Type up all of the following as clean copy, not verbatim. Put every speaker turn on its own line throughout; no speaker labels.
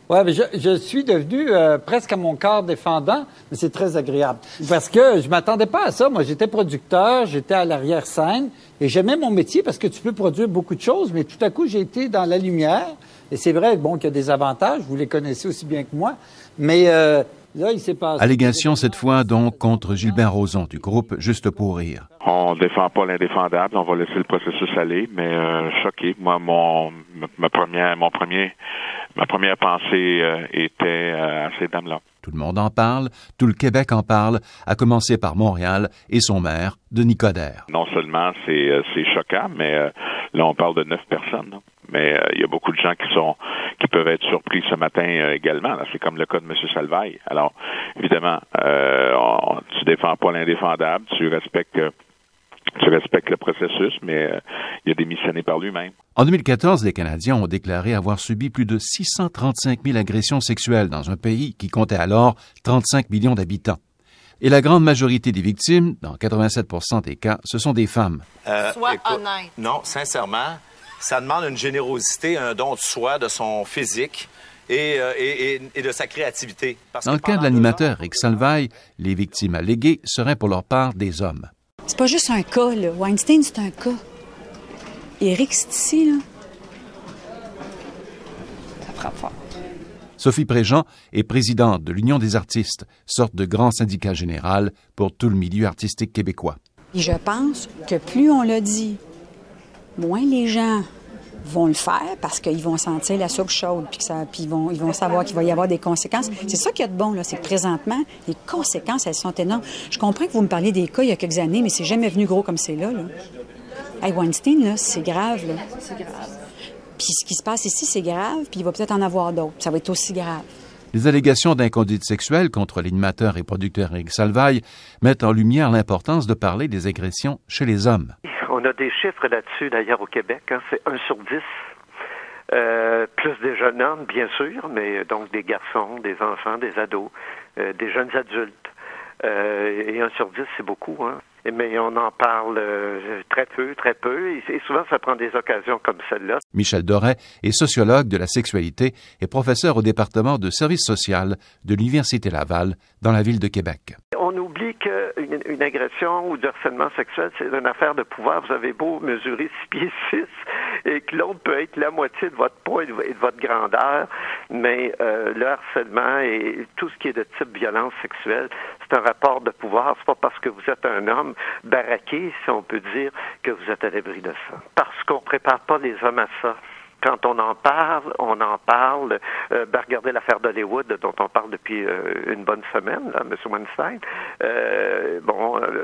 Oui, mais je suis devenu presque à mon corps défendant, mais c'est très agréable. Parce que je m'attendais pas à ça. Moi, j'étais producteur, j'étais à l'arrière-scène et j'aimais mon métier parce que tu peux produire beaucoup de choses, mais tout à coup, j'ai été dans la lumière. Et c'est vrai, bon, qu'il y a des avantages, vous les connaissez aussi bien que moi, mais là, il s'est passé...
Allégation cette fois donc contre Gilbert Rozon du groupe Juste pour rire.
On défend pas l'indéfendable, on va laisser le processus aller, mais choqué. Moi, ma première pensée était à ces dames-là.
Tout le monde en parle, tout le Québec en parle, à commencer par Montréal et son maire, Denis Coderre.
Non seulement c'est choquant, mais là on parle de 9 personnes. Non? Mais il y a beaucoup de gens qui peuvent être surpris ce matin également. Là. C'est comme le cas de M. Salvaille. Alors, évidemment, tu défends pas l'indéfendable, tu respectes le processus, mais il a démissionné par lui-même.
En 2014, les Canadiens ont déclaré avoir subi plus de 635 000 agressions sexuelles dans un pays qui comptait alors 35 millions d'habitants. Et la grande majorité des victimes, dans 87% des cas, ce sont des femmes.
Sois honnête.
Non, sincèrement, ça demande une générosité, un don de soi, de son physique et de sa créativité.
Dans le cas de l'animateur Rick Salvaille, les victimes alléguées seraient pour leur part des hommes.
C'est pas juste un cas, là. Weinstein, c'est un cas. Eric, c'est ici, là.
Ça frappe fort.
Sophie Préjean est présidente de l'Union des artistes, sorte de grand syndicat général pour tout le milieu artistique québécois.
Et je pense que plus on le dit, moins les gens vont le faire parce qu'ils vont sentir la soupe chaude puis ils vont savoir qu'il va y avoir des conséquences. C'est ça qu'il y a de bon, là, c'est que présentement, les conséquences, elles sont énormes. Je comprends que vous me parliez des cas il y a quelques années, mais c'est jamais venu gros comme c'est là. Hey, Weinstein, là, c'est grave, là.
C'est grave.
Puis ce qui se passe ici, c'est grave, puis il va peut-être en avoir d'autres. Ça va être aussi grave.
Les allégations d'inconduite sexuelle contre l'animateur et producteur Eric Salvaille mettent en lumière l'importance de parler des agressions chez les hommes.
On a des chiffres là-dessus, d'ailleurs, au Québec. Hein, c'est 1 sur 10. Plus des jeunes hommes, bien sûr, mais donc des garçons, des enfants, des ados, des jeunes adultes. Et 1 sur 10, c'est beaucoup, hein. Mais on en parle très peu. Et souvent, ça prend des occasions comme celle-là.
Michel Doré est sociologue de la sexualité et professeur au département de services social de l'Université Laval dans la ville de Québec.
On oublie qu'une agression ou du harcèlement sexuel, c'est une affaire de pouvoir. Vous avez beau mesurer 6 pieds 6 et que l'autre peut être la moitié de votre poids et de votre grandeur, mais le harcèlement et tout ce qui est de type violence sexuelle, c'est un rapport de pouvoir. C'est pas parce que vous êtes un homme baraqué, si on peut dire, que vous êtes à l'abri de ça. Parce qu'on prépare pas les hommes à ça. Quand on en parle. Regardez l'affaire d'Hollywood dont on parle depuis une bonne semaine, là, M. Weinstein.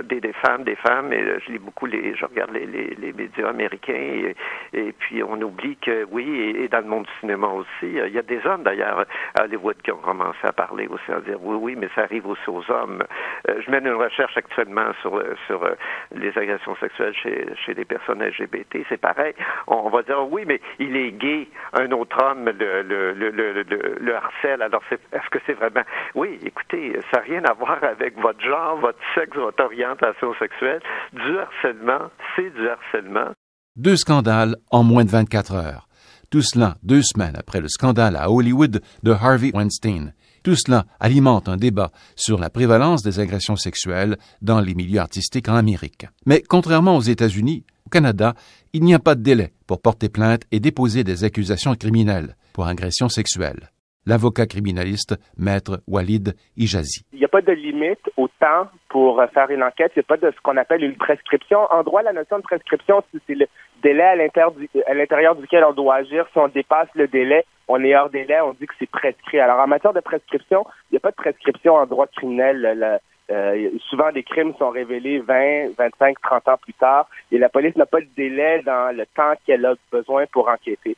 Des femmes, et je regarde les médias américains, et puis on oublie que, oui, et dans le monde du cinéma aussi, il y a des hommes d'ailleurs à Hollywood qui ont commencé à parler aussi, à dire oui, mais ça arrive aussi aux hommes. Je mène une recherche actuellement sur les agressions sexuelles chez les personnes LGBT. C'est pareil. On va dire oui, mais il est gay, un autre homme le harcèle. Alors, est-ce que c'est vraiment... Oui, écoutez, ça n'a rien à voir avec votre genre, votre sexe, votre orientation sexuelle. Du harcèlement, c'est du harcèlement.
2 scandales en moins de 24 heures. Tout cela 2 semaines après le scandale à Hollywood de Harvey Weinstein. Tout cela alimente un débat sur la prévalence des agressions sexuelles dans les milieux artistiques en Amérique. Mais contrairement aux États-Unis, au Canada, il n'y a pas de délai pour porter plainte et déposer des accusations criminelles pour agression sexuelle. L'avocat criminaliste, Maître Walid Ijazi.
Il n'y a pas de limite au temps pour faire une enquête. Il n'y a pas de ce qu'on appelle une prescription. En droit, la notion de prescription, c'est le délai à l'intérieur duquel on doit agir. Si on dépasse le délai, on est hors délai, on dit que c'est prescrit. Alors, en matière de prescription, il n'y a pas de prescription en droit criminel. Souvent, des crimes sont révélés 20, 25, 30 ans plus tard et la police n'a pas de délai dans le temps qu'elle a besoin pour enquêter.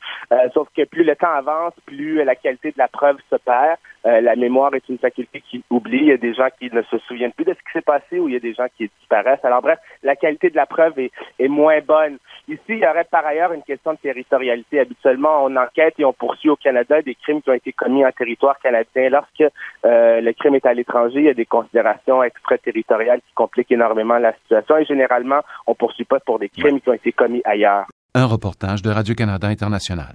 Sauf que plus le temps avance, plus la qualité de la preuve se perd. La mémoire est une faculté qui oublie. Il y a des gens qui ne se souviennent plus de ce qui s'est passé ou il y a des gens qui disparaissent. Alors bref, la qualité de la preuve est moins bonne. Ici, il y aurait par ailleurs une question de territorialité. Habituellement, on enquête et on poursuit au Canada des crimes qui ont été commis en territoire canadien. Lorsque le crime est à l'étranger, il y a des considérations extraterritoriales qui compliquent énormément la situation et généralement, on ne poursuit pas pour des crimes qui ont été commis ailleurs.
Un reportage de Radio-Canada International.